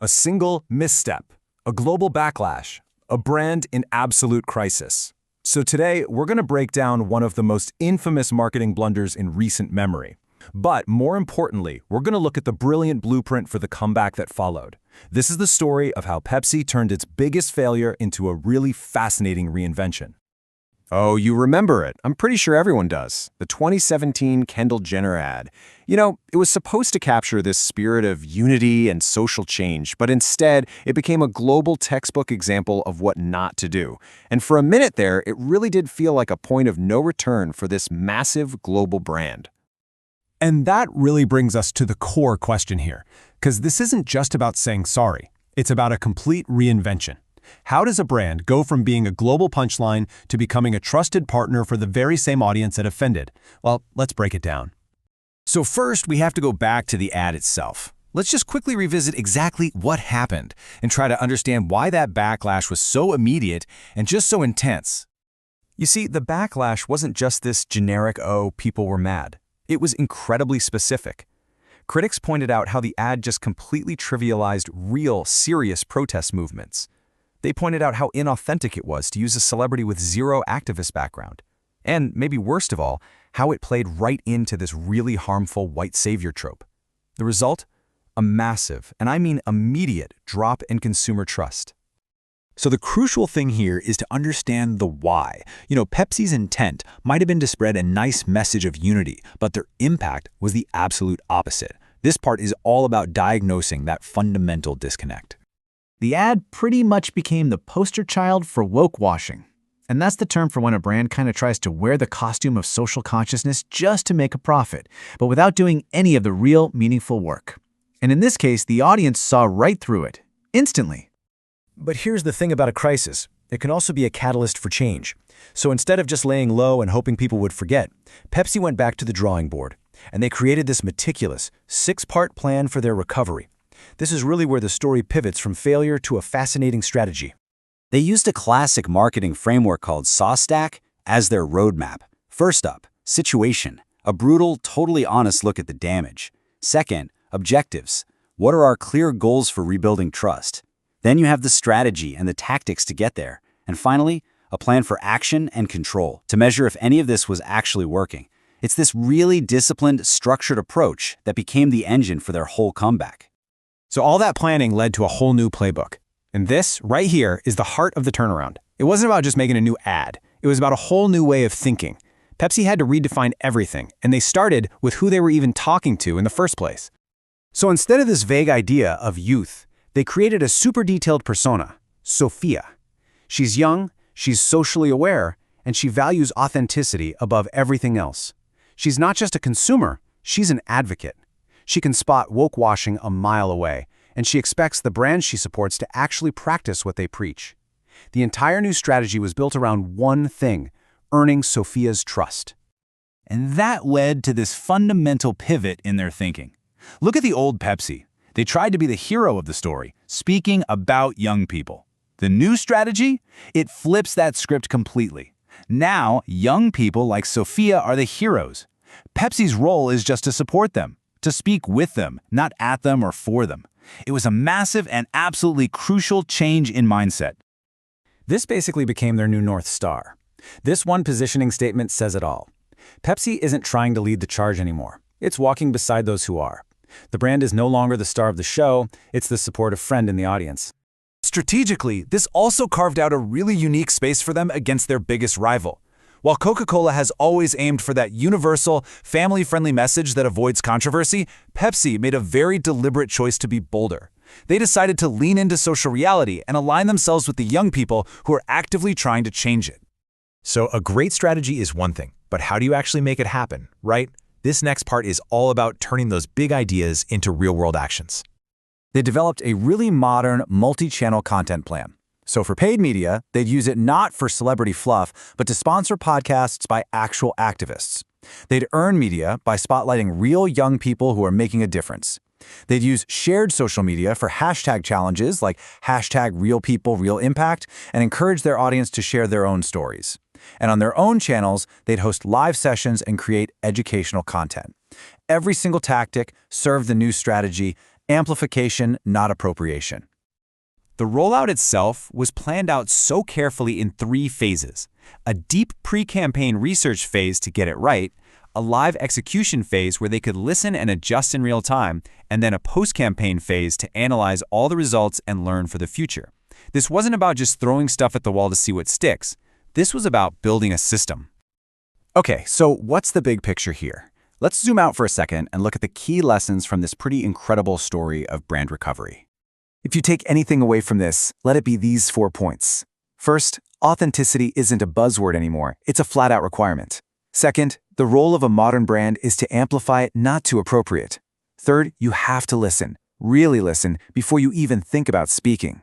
A single misstep, a global backlash, a brand in absolute crisis. So today, we're going to break down one of the most infamous marketing blunders in recent memory. But more importantly, we're going to look at the brilliant blueprint for the comeback that followed. This is the story of how Pepsi turned its biggest failure into a really fascinating reinvention. Oh, you remember it. I'm pretty sure everyone does. The 2017 Kendall Jenner ad. You know, it was supposed to capture this spirit of unity and social change, but instead, it became a global textbook example of what not to do. And for a minute there, it really did feel like a point of no return for this massive global brand. And that really brings us to the core question here, because this isn't just about saying sorry. It's about a complete reinvention. How does a brand go from being a global punchline to becoming a trusted partner for the very same audience it offended? Well, let's break it down. So first, we have to go back to the ad itself. Let's just quickly revisit exactly what happened and try to understand why that backlash was so immediate and just so intense. You see, the backlash wasn't just this generic, "oh, people were mad." It was incredibly specific. Critics pointed out how the ad just completely trivialized real, serious protest movements. They pointed out how inauthentic it was to use a celebrity with zero activist background. And, maybe worst of all, how it played right into this really harmful white savior trope. The result? A massive, and I mean immediate, drop in consumer trust. So the crucial thing here is to understand the why. Pepsi's intent might have been to spread a nice message of unity, but their impact was the absolute opposite. This part is all about diagnosing that fundamental disconnect. The ad pretty much became the poster child for woke washing. And that's the term for when a brand kind of tries to wear the costume of social consciousness just to make a profit, but without doing any of the real, meaningful work. And in this case, the audience saw right through it, instantly. But here's the thing about a crisis. It can also be a catalyst for change. So instead of just laying low and hoping people would forget, Pepsi went back to the drawing board, and they created this meticulous, 6-part plan for their recovery. This is really where the story pivots from failure to a fascinating strategy. They used a classic marketing framework called SawStack as their roadmap. First up, situation, a brutal, totally honest look at the damage. Second, objectives. What are our clear goals for rebuilding trust? Then you have the strategy and the tactics to get there. And finally, a plan for action and control to measure if any of this was actually working. It's this really disciplined, structured approach that became the engine for their whole comeback. So all that planning led to a whole new playbook. And this, right here, is the heart of the turnaround. It wasn't about just making a new ad. It was about a whole new way of thinking. Pepsi had to redefine everything, and they started with who they were even talking to in the first place. So instead of this vague idea of youth, they created a super detailed persona, Sophia. She's young, she's socially aware, and she values authenticity above everything else. She's not just a consumer, she's an advocate. She can spot woke washing a mile away, and she expects the brands she supports to actually practice what they preach. The entire new strategy was built around one thing: earning Sophia's trust. And that led to this fundamental pivot in their thinking. Look at the old Pepsi. They tried to be the hero of the story, speaking about young people. The new strategy? It flips that script completely. Now, young people like Sophia are the heroes. Pepsi's role is just to support them, to speak with them, not at them or for them. It was a massive and absolutely crucial change in mindset. This basically became their new North Star. This one positioning statement says it all. Pepsi isn't trying to lead the charge anymore. It's walking beside those who are. The brand is no longer the star of the show, it's the supportive friend in the audience. Strategically, this also carved out a really unique space for them against their biggest rival. While Coca-Cola has always aimed for that universal, family-friendly message that avoids controversy, Pepsi made a very deliberate choice to be bolder. They decided to lean into social reality and align themselves with the young people who are actively trying to change it. So a great strategy is one thing, but how do you actually make it happen, right? This next part is all about turning those big ideas into real-world actions. They developed a really modern, multi-channel content plan. So for paid media, they'd use it not for celebrity fluff, but to sponsor podcasts by actual activists. They'd earn media by spotlighting real young people who are making a difference. They'd use shared social media for hashtag challenges like #RealPeopleRealImpact and encourage their audience to share their own stories. And on their own channels, they'd host live sessions and create educational content. Every single tactic served the new strategy. Amplification, not appropriation. The rollout itself was planned out so carefully in 3 phases: a deep pre-campaign research phase to get it right, a live execution phase where they could listen and adjust in real time, and then a post-campaign phase to analyze all the results and learn for the future. This wasn't about just throwing stuff at the wall to see what sticks. This was about building a system. Okay, so what's the big picture here? Let's zoom out for a second and look at the key lessons from this pretty incredible story of brand recovery. If you take anything away from this, let it be these 4 points. First, authenticity isn't a buzzword anymore, it's a flat-out requirement. Second, the role of a modern brand is to amplify it, not to appropriate. Third, you have to listen, really listen, before you even think about speaking.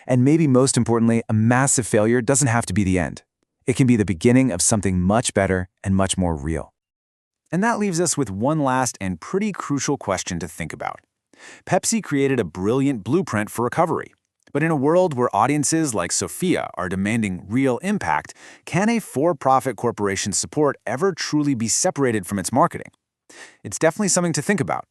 And maybe most importantly, a massive failure doesn't have to be the end. It can be the beginning of something much better and much more real. And that leaves us with one last and pretty crucial question to think about. Pepsi created a brilliant blueprint for recovery. But in a world where audiences like Sophia are demanding real impact, can a for-profit corporation's support ever truly be separated from its marketing? It's definitely something to think about.